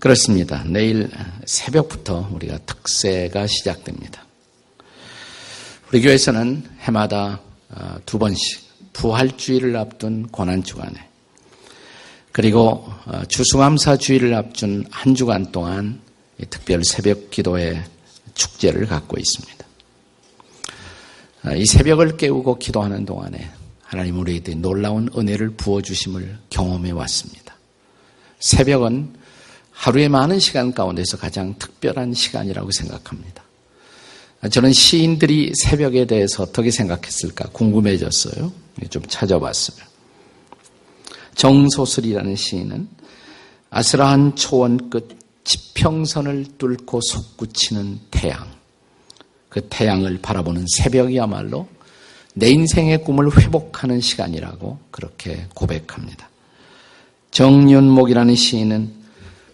그렇습니다. 내일 새벽부터 우리가 특세가 시작됩니다. 우리 교회에서는 해마다 2번씩 부활주일을 앞둔 고난주간에 그리고 추수감사주일을 앞둔 한 주간 동안 특별 새벽 기도의 축제를 갖고 있습니다. 이 새벽을 깨우고 기도하는 동안에 하나님 우리에게 놀라운 은혜를 부어주심을 경험해 왔습니다. 새벽은 하루의 많은 시간 가운데서 가장 특별한 시간이라고 생각합니다. 저는 시인들이 새벽에 대해서 어떻게 생각했을까 궁금해졌어요. 좀 찾아봤어요. 정소슬이라는 시인은 아스라한 초원 끝 지평선을 뚫고 솟구치는 태양, 그 태양을 바라보는 새벽이야말로 내 인생의 꿈을 회복하는 시간이라고 그렇게 고백합니다. 정윤목이라는 시인은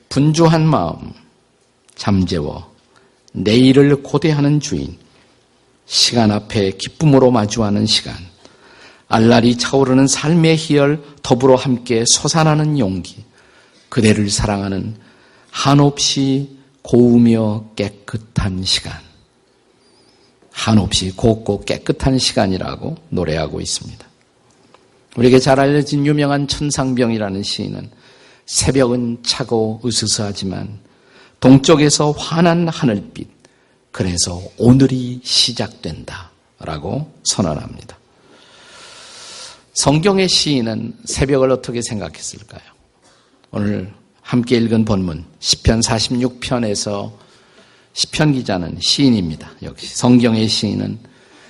분주한 마음, 잠재워 내일을 고대하는 주인, 시간 앞에 기쁨으로 마주하는 시간, 알랄이 차오르는 삶의 희열, 더불어 함께 솟아나는 용기, 그대를 사랑하는 한없이 고우며 깨끗한 시간, 한없이 곱고 깨끗한 시간이라고 노래하고 있습니다. 우리에게 잘 알려진 유명한 천상병이라는 시인은 새벽은 차고 으스스하지만 동쪽에서 환한 하늘빛, 그래서 오늘이 시작된다라고 선언합니다. 성경의 시인은 새벽을 어떻게 생각했을까요? 오늘 함께 읽은 본문 시편 46편에서 시편 기자는 시인입니다. 역시 성경의 시인은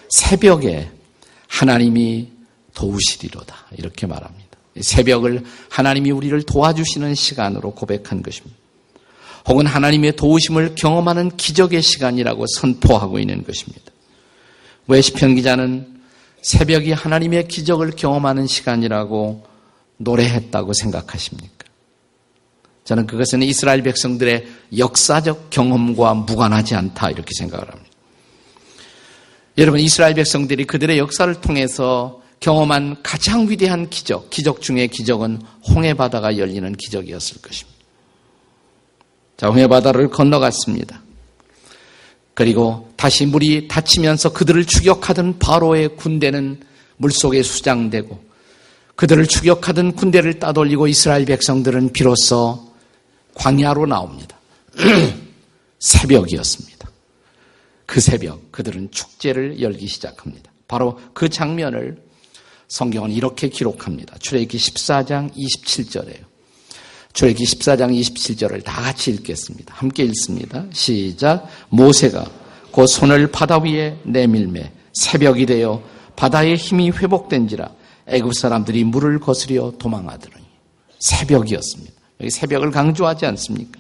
새벽에 하나님이 도우시리로다 이렇게 말합니다. 새벽을 하나님이 우리를 도와주시는 시간으로 고백한 것입니다. 혹은 하나님의 도우심을 경험하는 기적의 시간이라고 선포하고 있는 것입니다. 왜 시편 기자는 새벽이 하나님의 기적을 경험하는 시간이라고 노래했다고 생각하십니까? 저는 그것은 이스라엘 백성들의 역사적 경험과 무관하지 않다 이렇게 생각을 합니다. 여러분, 이스라엘 백성들이 그들의 역사를 통해서 경험한 가장 위대한 기적 중의 기적은 홍해바다가 열리는 기적이었을 것입니다. 자, 홍해바다를 건너갔습니다. 그리고 다시 물이 닫히면서 그들을 추격하던 바로의 군대는 물속에 수장되고 그들을 추격하던 군대를 따돌리고 이스라엘 백성들은 비로소 광야로 나옵니다. 새벽이었습니다. 그 새벽 그들은 축제를 열기 시작합니다. 바로 그 장면을 성경은 이렇게 기록합니다. 출애굽기 14장 27절이에요. 출애굽기 14장 27절을 다 같이 읽겠습니다. 함께 읽습니다. 시작. 모세가 곧 손을 바다 위에 내밀매 새벽이 되어 바다의 힘이 회복된지라 애굽 사람들이 물을 거스려 도망하더니 새벽이었습니다. 여기 새벽을 강조하지 않습니까?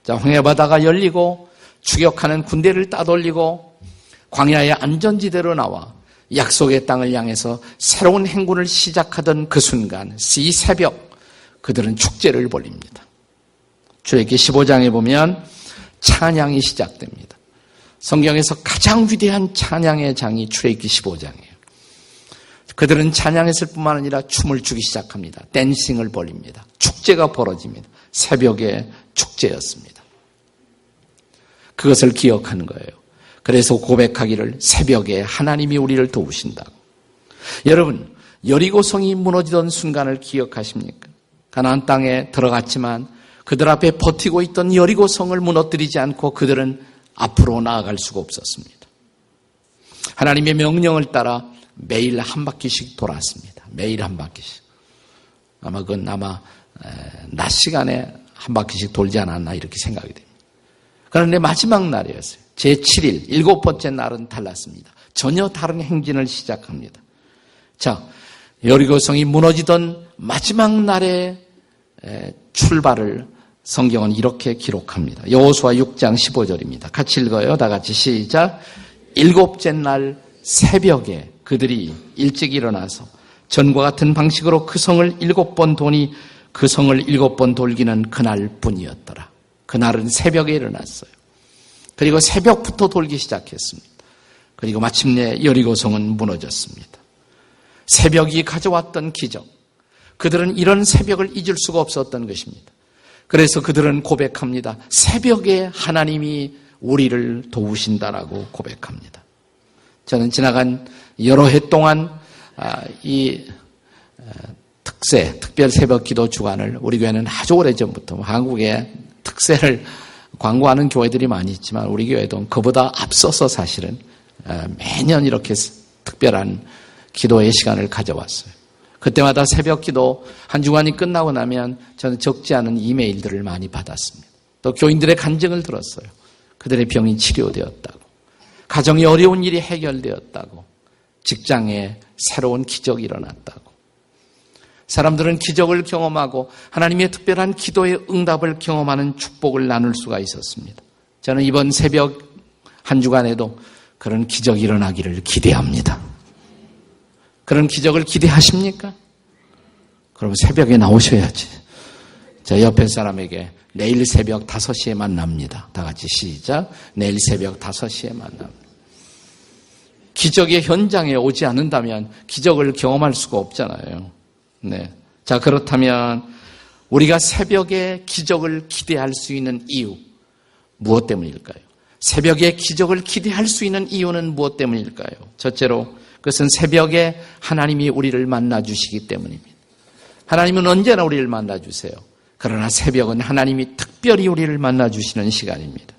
자, 홍해바다가 열리고 추격하는 군대를 따돌리고 광야의 안전지대로 나와 약속의 땅을 향해서 새로운 행군을 시작하던 그 순간, 이 새벽, 그들은 축제를 벌입니다. 출애굽기 15장에 보면 찬양이 시작됩니다. 성경에서 가장 위대한 찬양의 장이 출애굽기 15장이에요. 그들은 찬양했을 뿐만 아니라 춤을 추기 시작합니다. 댄싱을 벌입니다. 축제가 벌어집니다. 새벽의 축제였습니다. 그것을 기억하는 거예요. 그래서 고백하기를 새벽에 하나님이 우리를 도우신다고. 여러분, 여리고성이 무너지던 순간을 기억하십니까? 가나안 땅에 들어갔지만 그들 앞에 버티고 있던 여리고성을 무너뜨리지 않고 그들은 앞으로 나아갈 수가 없었습니다. 하나님의 명령을 따라 매일 한 바퀴씩 돌았습니다. 매일 한 바퀴씩. 그건 낮 시간에 한 바퀴씩 돌지 않았나 이렇게 생각이 됩니다. 그런데 마지막 날이었어요. 제7일, 7번째 날은 달랐습니다. 전혀 다른 행진을 시작합니다. 자, 여리고성이 무너지던 마지막 날의 출발을 성경은 이렇게 기록합니다. 여호수아 6장 15절입니다. 같이 읽어요. 다 같이 시작. 7째 날 새벽에 그들이 일찍 일어나서 전과 같은 방식으로 그 성을 7번 도니 그 성을 7번 돌기는 그날 뿐이었더라. 그날은 새벽에 일어났어요. 그리고 새벽부터 돌기 시작했습니다. 그리고 마침내 여리고성은 무너졌습니다. 새벽이 가져왔던 기적. 그들은 이런 새벽을 잊을 수가 없었던 것입니다. 그래서 그들은 고백합니다. 새벽에 하나님이 우리를 도우신다라고 고백합니다. 저는 지나간 여러 해 동안 이 특별 새벽 기도 주간을 우리 교회는 아주 오래전부터 한국에 특세를 광고하는 교회들이 많이 있지만 우리 교회도 그보다 앞서서 사실은 매년 이렇게 특별한 기도의 시간을 가져왔어요. 그때마다 새벽 기도 한 주간이 끝나고 나면 저는 적지 않은 이메일들을 많이 받았습니다. 또 교인들의 간증을 들었어요. 그들의 병이 치료되었다고, 가정의 어려운 일이 해결되었다고, 직장에 새로운 기적이 일어났다고. 사람들은 기적을 경험하고 하나님의 특별한 기도의 응답을 경험하는 축복을 나눌 수가 있었습니다. 저는 이번 새벽 한 주간에도 그런 기적이 일어나기를 기대합니다. 그런 기적을 기대하십니까? 그럼 새벽에 나오셔야지. 저 옆에 사람에게 내일 새벽 5시에 만납니다. 다 같이 시작. 내일 새벽 5시에 만납니다. 기적의 현장에 오지 않는다면 기적을 경험할 수가 없잖아요. 네. 자, 그렇다면 우리가 새벽에 기적을 기대할 수 있는 이유, 무엇 때문일까요? 새벽에 기적을 기대할 수 있는 이유는 무엇 때문일까요? 첫째로 그것은 새벽에 하나님이 우리를 만나주시기 때문입니다. 하나님은 언제나 우리를 만나주세요. 그러나 새벽은 하나님이 특별히 우리를 만나주시는 시간입니다.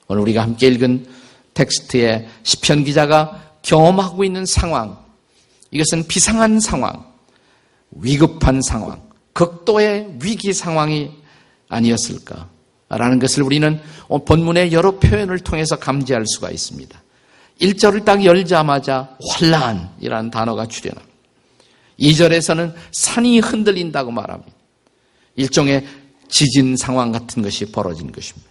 오늘 우리가 함께 읽은 텍스트에 시편 기자가 경험하고 있는 상황, 이것은 비상한 상황, 위급한 상황, 극도의 위기 상황이 아니었을까라는 것을 우리는 본문의 여러 표현을 통해서 감지할 수가 있습니다. 1절을 딱 열자마자 환란이라는 단어가 출현합니다. 2절에서는 산이 흔들린다고 말합니다. 일종의 지진 상황 같은 것이 벌어진 것입니다.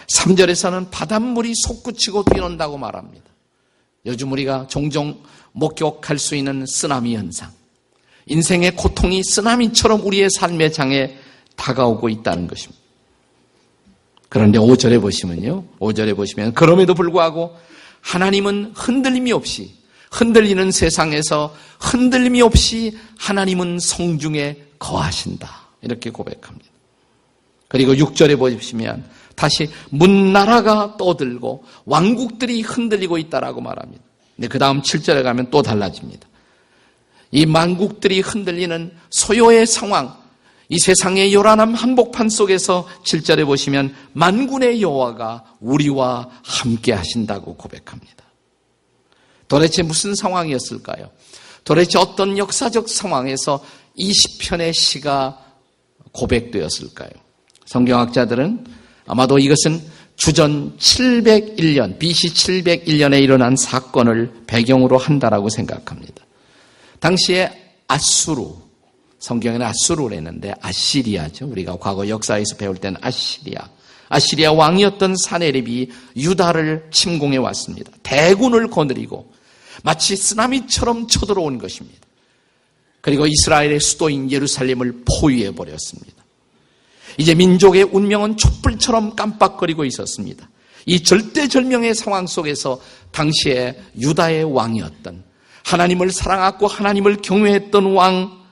3절에서는 바닷물이 솟구치고 뛰어온다고 말합니다. 요즘 우리가 종종 목격할 수 있는 쓰나미 현상. 인생의 고통이 쓰나미처럼 우리의 삶의 장에 다가오고 있다는 것입니다. 그런데 5절에 보시면요. 5절에 보시면 그럼에도 불구하고 하나님은 흔들림이 없이, 흔들리는 세상에서 흔들림이 없이 하나님은 성중에 거하신다. 이렇게 고백합니다. 그리고 6절에 보시면 다시 문나라가 떠들고 왕국들이 흔들리고 있다라고 말합니다. 근데 그 다음 7절에 가면 또 달라집니다. 이 만국들이 흔들리는 소요의 상황, 이 세상의 요란한 한복판 속에서 7절에 보시면 만군의 여호와가 우리와 함께 하신다고 고백합니다. 도대체 무슨 상황이었을까요? 도대체 어떤 역사적 상황에서 이 시편의 시가 고백되었을까요? 성경학자들은 아마도 이것은 주전 701년, BC 701년에 일어난 사건을 배경으로 한다라고 생각합니다. 당시에 아수르, 성경에는 아수르를 했는데 아시리아죠. 우리가 과거 역사에서 배울 때는 아시리아 왕이었던 사네립이 유다를 침공해 왔습니다. 대군을 거느리고 마치 쓰나미처럼 쳐들어온 것입니다. 그리고 이스라엘의 수도인 예루살렘을 포위해 버렸습니다. 이제 민족의 운명은 촛불처럼 깜빡거리고 있었습니다. 이 절대절명의 상황 속에서 당시에 유다의 왕이었던, 하나님을 사랑하고 하나님을 경외했던 왕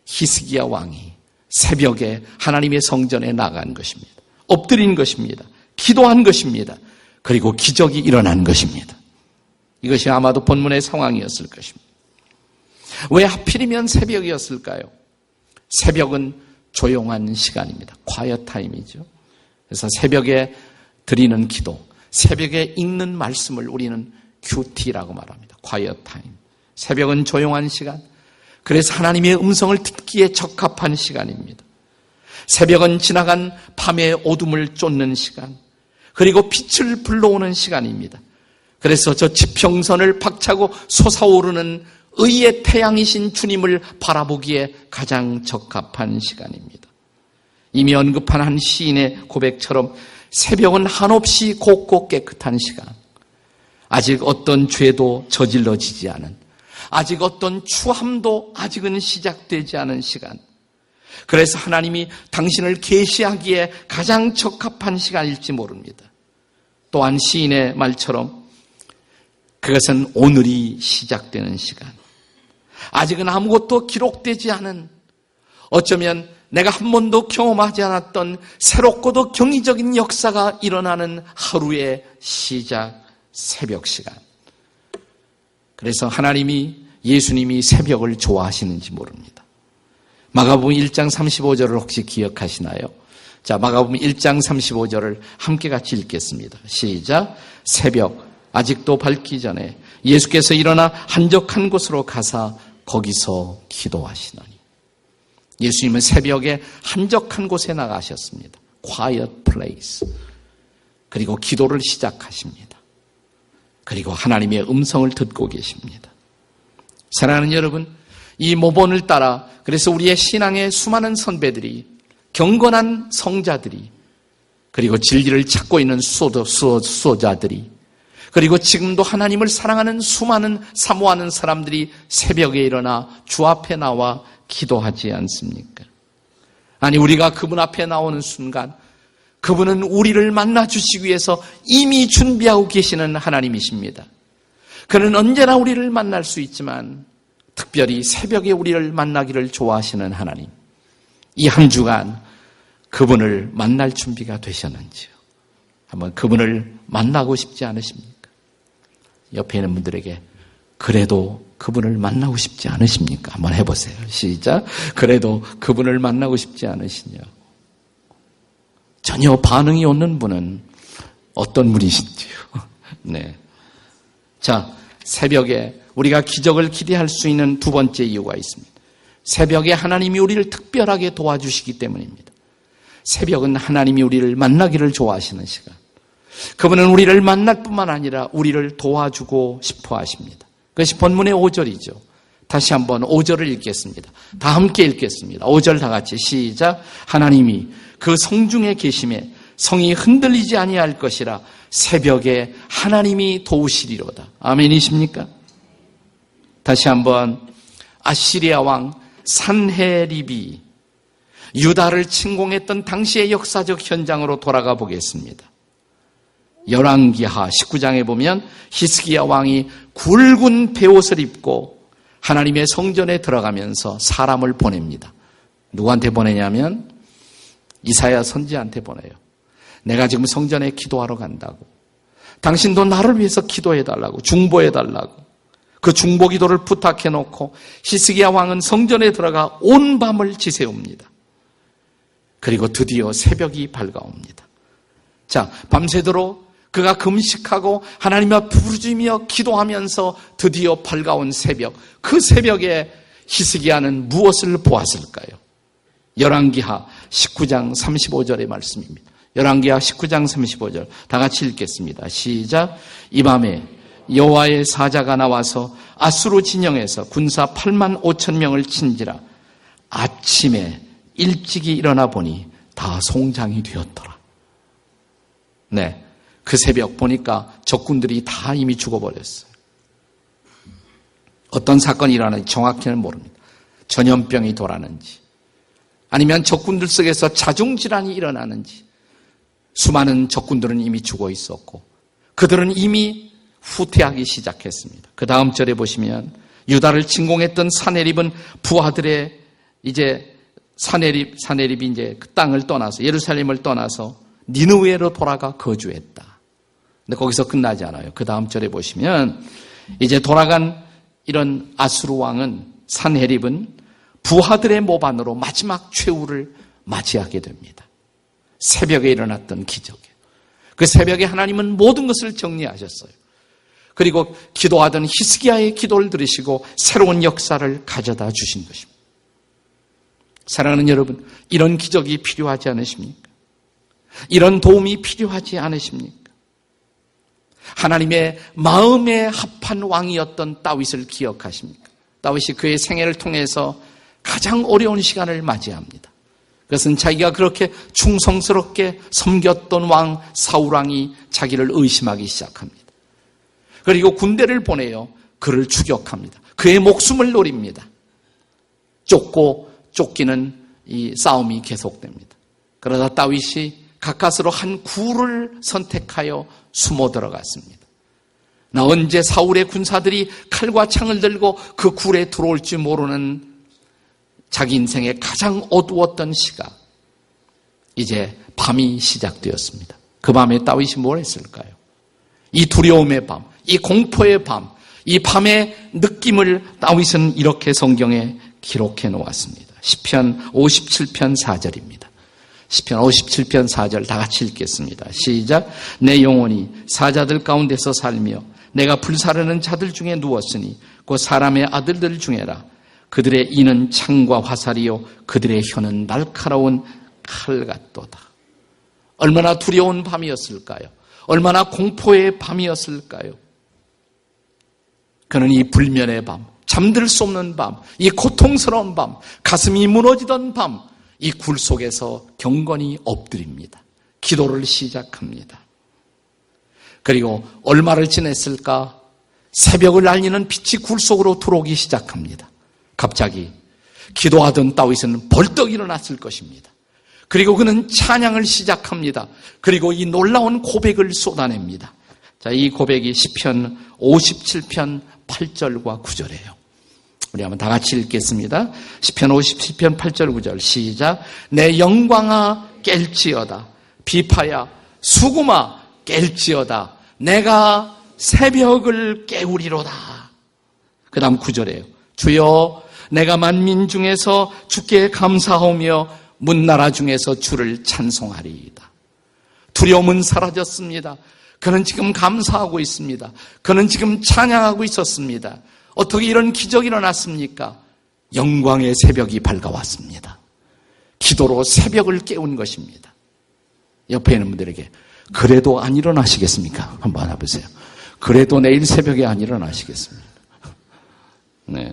히스기야 왕이 새벽에 하나님의 성전에 나간 것입니다. 엎드린 것입니다. 기도한 것입니다. 그리고 기적이 일어난 것입니다. 이것이 아마도 본문의 상황이었을 것입니다. 왜 하필이면 새벽이었을까요? 새벽은 조용한 시간입니다. quiet time이죠. 그래서 새벽에 드리는 기도, 새벽에 읽는 말씀을 우리는 QT라고 말합니다. quiet time. 새벽은 조용한 시간. 그래서 하나님의 음성을 듣기에 적합한 시간입니다. 새벽은 지나간 밤의 어둠을 쫓는 시간, 그리고 빛을 불러오는 시간입니다. 그래서 저 지평선을 박차고 솟아오르는 의의 태양이신 주님을 바라보기에 가장 적합한 시간입니다. 이미 언급한 한 시인의 고백처럼 새벽은 한없이 곱고 깨끗한 시간, 아직 어떤 죄도 저질러지지 않은, 아직 어떤 추함도 아직은 시작되지 않은 시간, 그래서 하나님이 당신을 계시하기에 가장 적합한 시간일지 모릅니다. 또한 시인의 말처럼 그것은 오늘이 시작되는 시간, 아직은 아무것도 기록되지 않은, 어쩌면 내가 한 번도 경험하지 않았던 새롭고도 경이적인 역사가 일어나는 하루의 시작, 새벽 시간. 그래서 예수님이 새벽을 좋아하시는지 모릅니다. 마가복음 1장 35절을 혹시 기억하시나요? 자, 마가복음 1장 35절을 함께 같이 읽겠습니다. 시작. 새벽 아직도 밝기 전에 예수께서 일어나 한적한 곳으로 가사 거기서 기도하시더니. 예수님은 새벽에 한적한 곳에 나가셨습니다. Quiet place. 그리고 기도를 시작하십니다. 그리고 하나님의 음성을 듣고 계십니다. 사랑하는 여러분, 이 모본을 따라 그래서 우리의 신앙의 수많은 선배들이, 경건한 성자들이, 그리고 진리를 찾고 있는 수호자들이, 그리고 지금도 하나님을 사랑하는 수많은 사모하는 사람들이 새벽에 일어나 주 앞에 나와 기도하지 않습니까? 아니, 우리가 그분 앞에 나오는 순간 그분은 우리를 만나주시기 위해서 이미 준비하고 계시는 하나님이십니다. 그는 언제나 우리를 만날 수 있지만 특별히 새벽에 우리를 만나기를 좋아하시는 하나님. 이 한 주간 그분을 만날 준비가 되셨는지요? 한번 그분을 만나고 싶지 않으십니까? 옆에 있는 분들에게 그래도 그분을 만나고 싶지 않으십니까? 한번 해보세요. 시작. 그래도 그분을 만나고 싶지 않으시냐? 전혀 반응이 없는 분은 어떤 분이신지요? 네. 자, 새벽에 우리가 기적을 기대할 수 있는 두 번째 이유가 있습니다. 새벽에 하나님이 우리를 특별하게 도와주시기 때문입니다. 새벽은 하나님이 우리를 만나기를 좋아하시는 시간. 그분은 우리를 만날 뿐만 아니라 우리를 도와주고 싶어 하십니다. 그것이 본문의 5절이죠. 다시 한번 5절을 읽겠습니다. 다 함께 읽겠습니다. 5절 다 같이 시작. 하나님이 그 성중에 계심에 성이 흔들리지 아니할 것이라 새벽에 하나님이 도우시리로다. 아멘이십니까? 다시 한번 아시리아 왕 산헤립이 유다를 침공했던 당시의 역사적 현장으로 돌아가 보겠습니다. 열왕기하 19장에 보면 히스기야 왕이 굵은 베옷을 입고 하나님의 성전에 들어가면서 사람을 보냅니다. 누구한테 보내냐면 이사야 선지자한테 보내요. 내가 지금 성전에 기도하러 간다고. 당신도 나를 위해서 기도해달라고, 중보해달라고. 그 중보 기도를 부탁해놓고 히스기야 왕은 성전에 들어가 온 밤을 지새웁니다. 그리고 드디어 새벽이 밝아옵니다. 자, 밤새도록 그가 금식하고 하나님 앞에 부르짖으며 기도하면서 드디어 밝아온 새벽. 그 새벽에 히스기야는 무엇을 보았을까요? 열왕기하 19장 35절의 말씀입니다. 열왕기하 19장 35절 다 같이 읽겠습니다. 시작. 이 밤에 여호와의 사자가 나와서 아수르 진영에서 군사 8만 5천 명을 친지라. 아침에 일찍이 일어나 보니 다 송장이 되었더라. 네, 그 새벽 보니까 적군들이 다 이미 죽어버렸어요. 어떤 사건이 일어나는지 정확히는 모릅니다. 전염병이 돌았는지 아니면 적군들 속에서 자중질환이 일어나는지 수많은 적군들은 이미 죽어 있었고 그들은 이미 후퇴하기 시작했습니다. 그 다음 절에 보시면 유다를 침공했던 사네립은 부하들의 이제 사네립이 이제 그 땅을 떠나서 예루살렘을 떠나서 니느웨로 돌아가 거주했다. 근데 거기서 끝나지 않아요. 그 다음 절에 보시면 이제 돌아간 이런 아수르 왕은 산헤립은 부하들의 모반으로 마지막 최후를 맞이하게 됩니다. 새벽에 일어났던 기적이에요. 그 새벽에 하나님은 모든 것을 정리하셨어요. 그리고 기도하던 히스기야의 기도를 들으시고 새로운 역사를 가져다 주신 것입니다. 사랑하는 여러분, 이런 기적이 필요하지 않으십니까? 이런 도움이 필요하지 않으십니까? 하나님의 마음에 합한 왕이었던 다윗을 기억하십니까? 다윗이 그의 생애를 통해서 가장 어려운 시간을 맞이합니다. 그것은 자기가 그렇게 충성스럽게 섬겼던 왕 사울 왕이 자기를 의심하기 시작합니다. 그리고 군대를 보내요. 그를 추격합니다. 그의 목숨을 노립니다. 쫓기는 이 싸움이 계속됩니다. 그러다 다윗이 가까스로 한 굴을 선택하여 숨어 들어갔습니다. 나 언제 사울의 군사들이 칼과 창을 들고 그 굴에 들어올지 모르는 자기 인생의 가장 어두웠던 시각, 이제 밤이 시작되었습니다. 그 밤에 다윗이 뭘 했을까요? 이 두려움의 밤, 이 공포의 밤, 이 밤의 느낌을 다윗은 이렇게 성경에 기록해 놓았습니다. 시편 57편 4절입니다. 시편 57편 4절 다 같이 읽겠습니다. 시작. 내 영혼이 사자들 가운데서 살며 내가 불사르는 자들 중에 누웠으니 곧 사람의 아들들 중에라. 그들의 이는 창과 화살이요 그들의 혀는 날카로운 칼 같도다. 얼마나 두려운 밤이었을까요? 얼마나 공포의 밤이었을까요? 그는 이 불면의 밤, 잠들 수 없는 밤, 이 고통스러운 밤, 가슴이 무너지던 밤, 이 굴 속에서 경건히 엎드립니다. 기도를 시작합니다. 그리고 얼마를 지냈을까? 새벽을 알리는 빛이 굴 속으로 들어오기 시작합니다. 갑자기 기도하던 다윗은 벌떡 일어났을 것입니다. 그리고 그는 찬양을 시작합니다. 그리고 이 놀라운 고백을 쏟아냅니다. 자, 이 고백이 시편 57편 8절과 9절이에요. 우리 한번 다 같이 읽겠습니다. 시편 57편 8절 9절 시작. 내 영광아 깰지어다. 비파야 수구마 깰지어다. 내가 새벽을 깨우리로다. 그 다음 9절이에요. 주여 내가 만민 중에서 주께 감사하며 문나라 중에서 주를 찬송하리이다. 두려움은 사라졌습니다. 그는 지금 감사하고 있습니다. 그는 지금 찬양하고 있었습니다. 어떻게 이런 기적이 일어났습니까? 영광의 새벽이 밝아왔습니다. 기도로 새벽을 깨운 것입니다. 옆에 있는 분들에게 그래도 안 일어나시겠습니까? 한번 해보세요. 그래도 내일 새벽에 안 일어나시겠습니까? 네.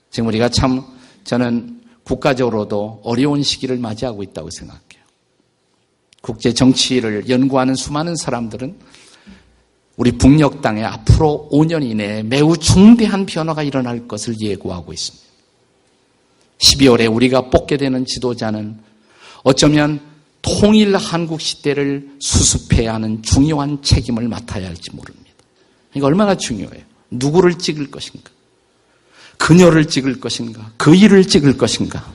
지금 우리가 참 저는 국가적으로도 어려운 시기를 맞이하고 있다고 생각해요. 국제 정치를 연구하는 수많은 사람들은 우리 북녘 땅에 앞으로 5년 이내에 매우 중대한 변화가 일어날 것을 예고하고 있습니다. 12월에 우리가 뽑게 되는 지도자는 어쩌면 통일 한국 시대를 수습해야 하는 중요한 책임을 맡아야 할지 모릅니다. 이게 얼마나 중요해요. 누구를 찍을 것인가? 그녀를 찍을 것인가? 그 일을 찍을 것인가?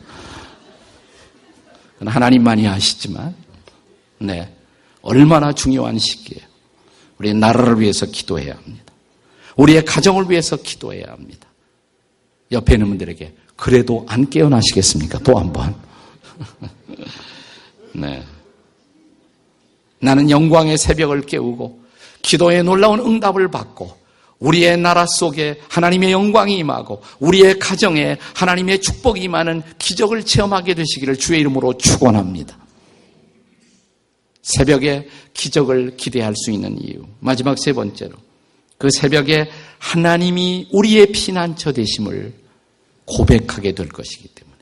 그건 하나님만이 아시지만 네, 얼마나 중요한 시기예요. 우리의 나라를 위해서 기도해야 합니다. 우리의 가정을 위해서 기도해야 합니다. 옆에 있는 분들에게 그래도 안 깨어나시겠습니까? 또 한 번. 네. 나는 영광의 새벽을 깨우고 기도의 놀라운 응답을 받고 우리의 나라 속에 하나님의 영광이 임하고 우리의 가정에 하나님의 축복이 임하는 기적을 체험하게 되시기를 주의 이름으로 축원합니다. 새벽에 기적을 기대할 수 있는 이유. 마지막 세 번째로 그 새벽에 하나님이 우리의 피난처 되심을 고백하게 될 것이기 때문에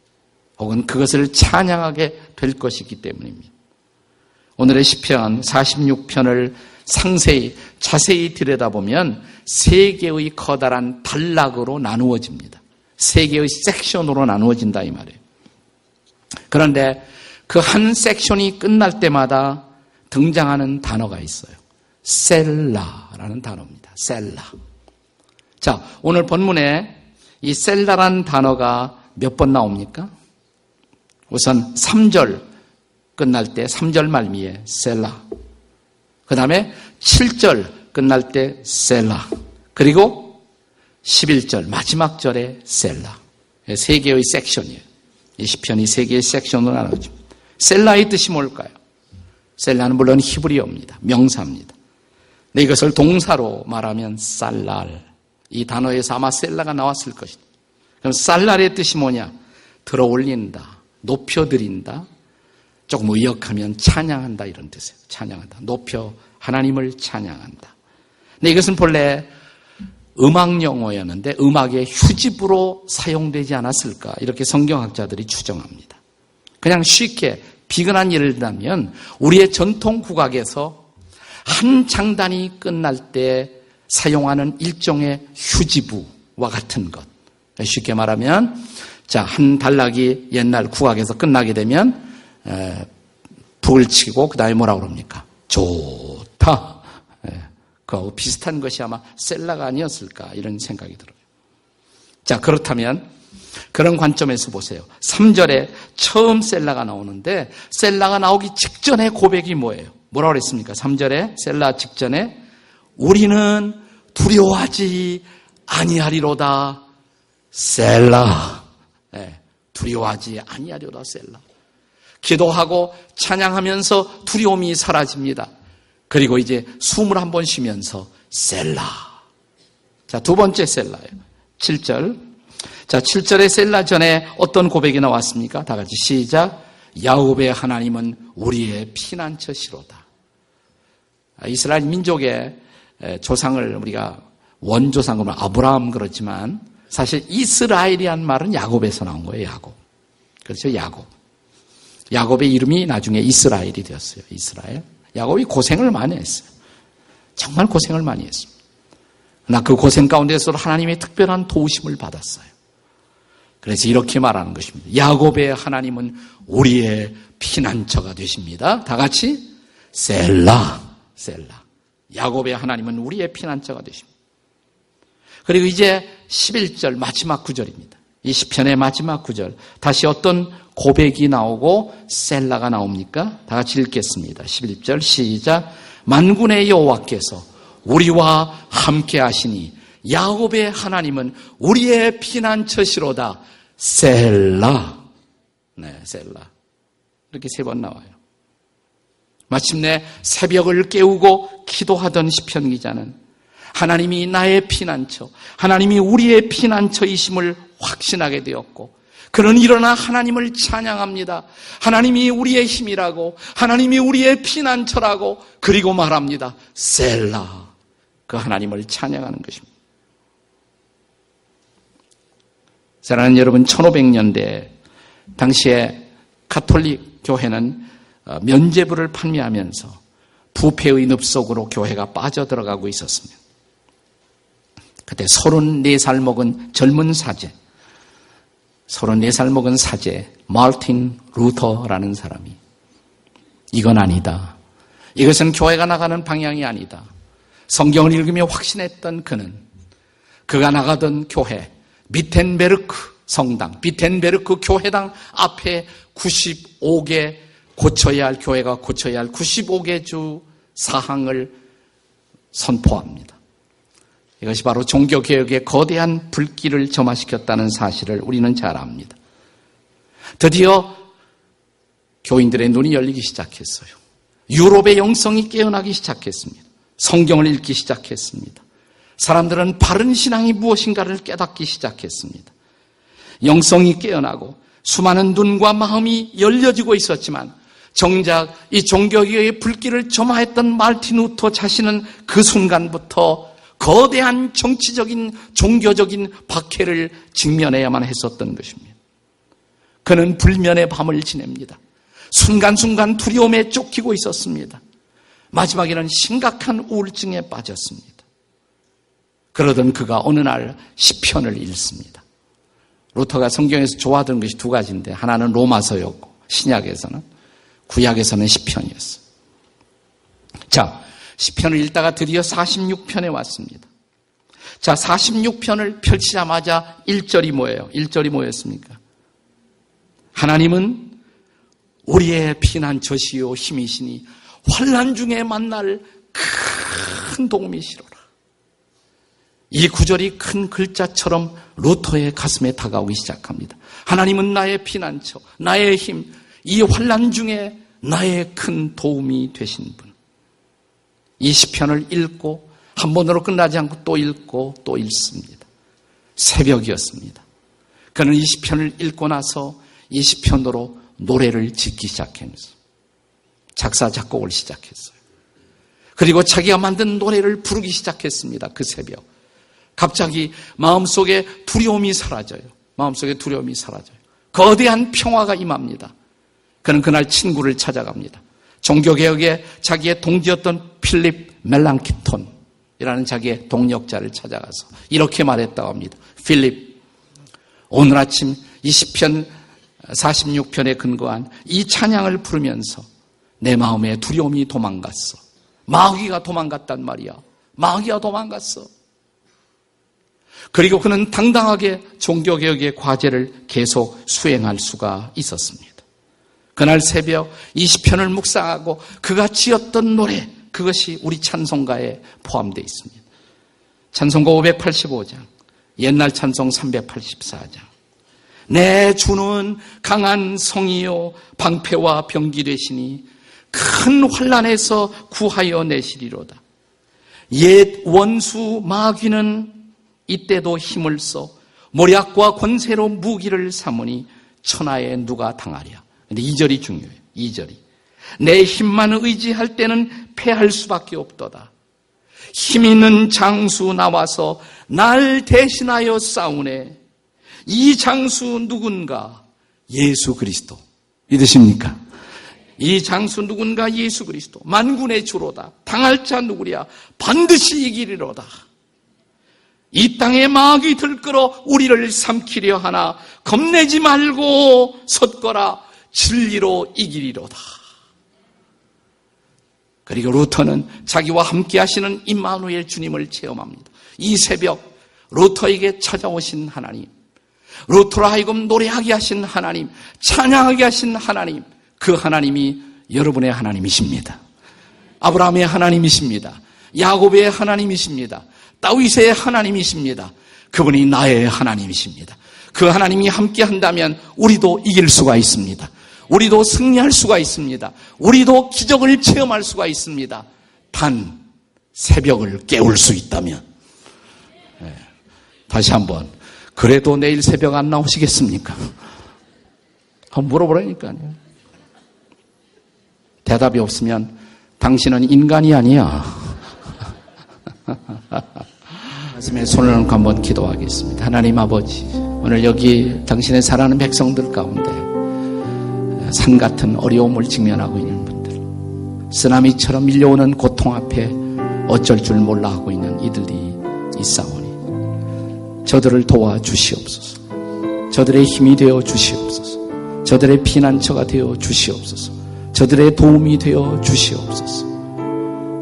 혹은 그것을 찬양하게 될 것이기 때문입니다. 오늘의 시편 46편을 상세히 자세히 들여다보면 세 개의 커다란 단락으로 나누어집니다. 세 개의 섹션으로 나누어진다 이 말이에요. 그런데 그 한 섹션이 끝날 때마다 등장하는 단어가 있어요. 셀라라는 단어입니다. 셀라. 자, 오늘 본문에 이 셀라라는 단어가 몇 번 나옵니까? 우선 3절 끝날 때 3절 말미에 셀라. 그 다음에 7절 끝날 때 셀라. 그리고 11절 마지막 절에 셀라. 세 개의 섹션이에요. 이 시편이 세 개의 섹션으로 나눠집니다. 셀라의 뜻이 뭘까요? 셀라는 물론 히브리어입니다. 명사입니다. 근데 이것을 동사로 말하면 살랄. 이 단어에서 아마 셀라가 나왔을 것이다. 그럼 살랄의 뜻이 뭐냐? 들어올린다, 높여드린다, 조금 의역하면 찬양한다 이런 뜻이에요. 찬양한다. 높여 하나님을 찬양한다. 근데 이것은 본래 음악 용어였는데 음악의 휴집으로 사용되지 않았을까? 이렇게 성경학자들이 추정합니다. 그냥 쉽게 비근한 예를 들면 우리의 전통 국악에서 한 장단이 끝날 때 사용하는 일종의 휴지부와 같은 것. 쉽게 말하면 자, 한 단락이 옛날 국악에서 끝나게 되면 북을 치고 그 다음에 뭐라고 그럽니까? 좋다. 그하고 비슷한 것이 아마 셀라가 아니었을까 이런 생각이 들어요. 자, 그렇다면 그런 관점에서 보세요. 3절에 처음 셀라가 나오는데 셀라가 나오기 직전에 고백이 뭐예요? 뭐라고 그랬습니까? 3절에 셀라 직전에 우리는 두려워하지 아니하리로다 셀라. 네, 두려워하지 아니하리로다 셀라. 기도하고 찬양하면서 두려움이 사라집니다. 그리고 이제 숨을 한번 쉬면서 셀라. 자, 두 번째 셀라예요. 7절. 자, 7절의 셀라 전에 어떤 고백이 나왔습니까? 다 같이 시작. 야곱의 하나님은 우리의 피난처시로다. 이스라엘 민족의 조상을 우리가 원조상으로 아브라함 그렇지만 사실 이스라엘이란 말은 야곱에서 나온 거예요. 야곱. 그렇죠? 야곱. 야곱의 이름이 나중에 이스라엘이 되었어요. 이스라엘. 야곱이 고생을 많이 했어요. 정말 고생을 많이 했습니다. 그러나 그 고생 가운데서 하나님의 특별한 도우심을 받았어요. 그래서 이렇게 말하는 것입니다. 야곱의 하나님은 우리의 피난처가 되십니다. 다 같이 셀라, 셀라. 야곱의 하나님은 우리의 피난처가 되십니다. 그리고 이제 11절 마지막 구절입니다. 이 시편의 마지막 구절. 다시 어떤 고백이 나오고 셀라가 나옵니까? 다 같이 읽겠습니다. 11절 시작. 만군의 여호와께서 우리와 함께 하시니 야곱의 하나님은 우리의 피난처시로다. 셀라. 네, 셀라. 이렇게 3번 나와요. 마침내 새벽을 깨우고 기도하던 시편 기자는 하나님이 나의 피난처, 하나님이 우리의 피난처이심을 확신하게 되었고 그는 일어나 하나님을 찬양합니다. 하나님이 우리의 힘이라고, 하나님이 우리의 피난처라고, 그리고 말합니다. 셀라. 그 하나님을 찬양하는 것입니다. 사랑하는 여러분, 1500년대 당시에 가톨릭 교회는 면죄부를 판매하면서 부패의 늪속으로 교회가 빠져들어가고 있었습니다. 그때 34살 먹은 젊은 사제, 34살 먹은 사제 마르틴 루터라는 사람이 이건 아니다. 이것은 교회가 나가는 방향이 아니다. 성경을 읽으며 확신했던 그는 그가 나가던 교회 비텐베르크 성당, 비텐베르크 교회당 앞에 95개 고쳐야 할 교회가 고쳐야 할 95개 주 사항을 선포합니다. 이것이 바로 종교개혁의 거대한 불길을 점화시켰다는 사실을 우리는 잘 압니다. 드디어 교인들의 눈이 열리기 시작했어요. 유럽의 영성이 깨어나기 시작했습니다. 성경을 읽기 시작했습니다. 사람들은 바른 신앙이 무엇인가를 깨닫기 시작했습니다. 영성이 깨어나고 수많은 눈과 마음이 열려지고 있었지만 정작 이 종교개혁의 불길을 점화했던 마르틴 루터 자신은 그 순간부터 거대한 정치적인 종교적인 박해를 직면해야만 했었던 것입니다. 그는 불면의 밤을 지냅니다. 순간순간 두려움에 쫓기고 있었습니다. 마지막에는 심각한 우울증에 빠졌습니다. 그러던 그가 어느 날 시편을 읽습니다. 루터가 성경에서 좋아하던 것이 두 가지인데 하나는 로마서였고 신약에서는, 구약에서는 시편이었어요. 자, 시편을 읽다가 드디어 46편에 왔습니다. 자, 46편을 펼치자마자 1절이 뭐예요? 1절이 뭐였습니까? 하나님은 우리의 피난처시요 힘이시니 환난 중에 만날 큰 도움이시로라. 이 구절이 큰 글자처럼 루터의 가슴에 다가오기 시작합니다. 하나님은 나의 피난처, 나의 힘, 이 환난 중에 나의 큰 도움이 되신 분. 이 시편을 읽고 한 번으로 끝나지 않고 또 읽고 또 읽습니다. 새벽이었습니다. 그는 이 시편을 읽고 나서 이 시편으로 노래를 짓기 시작하면서 작사 작곡을 시작했어요. 그리고 자기가 만든 노래를 부르기 시작했습니다. 그 새벽. 갑자기 마음속에 두려움이 사라져요. 마음속에 두려움이 사라져요. 거대한 평화가 임합니다. 그는 그날 친구를 찾아갑니다. 종교개혁에 자기의 동지였던 필립 멜랑키톤이라는 자기의 동역자를 찾아가서 이렇게 말했다고 합니다. 필립, 오늘 아침 이 시편 46편에 근거한 이 찬양을 부르면서 내 마음에 두려움이 도망갔어. 마귀가 도망갔단 말이야. 마귀가 도망갔어. 그리고 그는 당당하게 종교개혁의 과제를 계속 수행할 수가 있었습니다. 그날 새벽 이 시편을 묵상하고 그가 지었던 노래, 그것이 우리 찬송가에 포함되어 있습니다. 찬송가 585장, 옛날 찬송 384장. 내 주는 강한 성이요 방패와 병기 되시니 큰 환난에서 구하여 내시리로다. 옛 원수 마귀는 이때도 힘을 써 모략과 권세로 무기를 삼으니 천하에 누가 당하랴. 근데 2절이 중요해요. 2절이. 내 힘만 의지할 때는 패할 수밖에 없도다. 힘 있는 장수 나와서 날 대신하여 싸우네. 이 장수 누군가? 예수 그리스도. 믿으십니까? 이 장수 누군가? 예수 그리스도. 만군의 주로다. 당할 자 누구랴? 반드시 이기리로다. 이 땅에 마귀 들끓어 우리를 삼키려 하나 겁내지 말고 섰거라. 진리로 이기리로다. 그리고 루터는 자기와 함께 하시는 임마누엘 주님을 체험합니다. 이 새벽 루터에게 찾아오신 하나님, 루터로 하여금 노래하게 하신 하나님, 찬양하게 하신 하나님, 그 하나님이 여러분의 하나님이십니다. 아브라함의 하나님이십니다. 야곱의 하나님이십니다. 다윗의 하나님이십니다. 그분이 나의 하나님이십니다. 그 하나님이 함께 한다면 우리도 이길 수가 있습니다. 우리도 승리할 수가 있습니다. 우리도 기적을 체험할 수가 있습니다. 단 새벽을 깨울 수 있다면. 네. 다시 한번, 그래도 내일 새벽 안 나오시겠습니까? 한번 물어보라니까요. 대답이 없으면 당신은 인간이 아니야. 가슴에 손을 얹고 한번 기도하겠습니다. 하나님 아버지, 오늘 여기 당신의 사랑하는 백성들 가운데 산 같은 어려움을 직면하고 있는 분들, 쓰나미처럼 밀려오는 고통 앞에 어쩔 줄 몰라 하고 있는 이들이 있사오니 저들을 도와주시옵소서. 저들의 힘이 되어 주시옵소서. 저들의 피난처가 되어 주시옵소서. 저들의 도움이 되어 주시옵소서.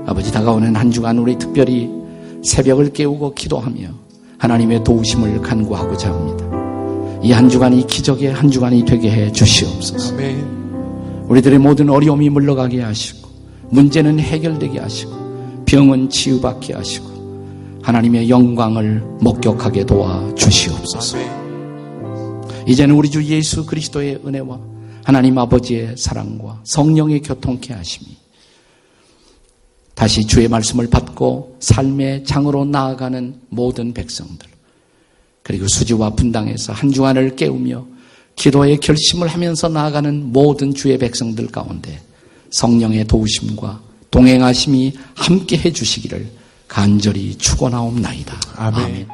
아버지, 다가오는 한 주간 우리 특별히 새벽을 깨우고 기도하며 하나님의 도우심을 간구하고자 합니다. 이 한 주간이 기적의 한 주간이 되게 해 주시옵소서. 아멘. 우리들의 모든 어려움이 물러가게 하시고, 문제는 해결되게 하시고, 병은 치유받게 하시고, 하나님의 영광을 목격하게 도와 주시옵소서. 아멘. 이제는 우리 주 예수 그리스도의 은혜와 하나님 아버지의 사랑과 성령의 교통케 하심이 다시 주의 말씀을 받고 삶의 장으로 나아가는 모든 백성들, 그리고 수지와 분당에서 한 주간을 깨우며 기도의 결심을 하면서 나아가는 모든 주의 백성들 가운데 성령의 도우심과 동행하심이 함께 해주시기를 간절히 축원하옵나이다. 아멘.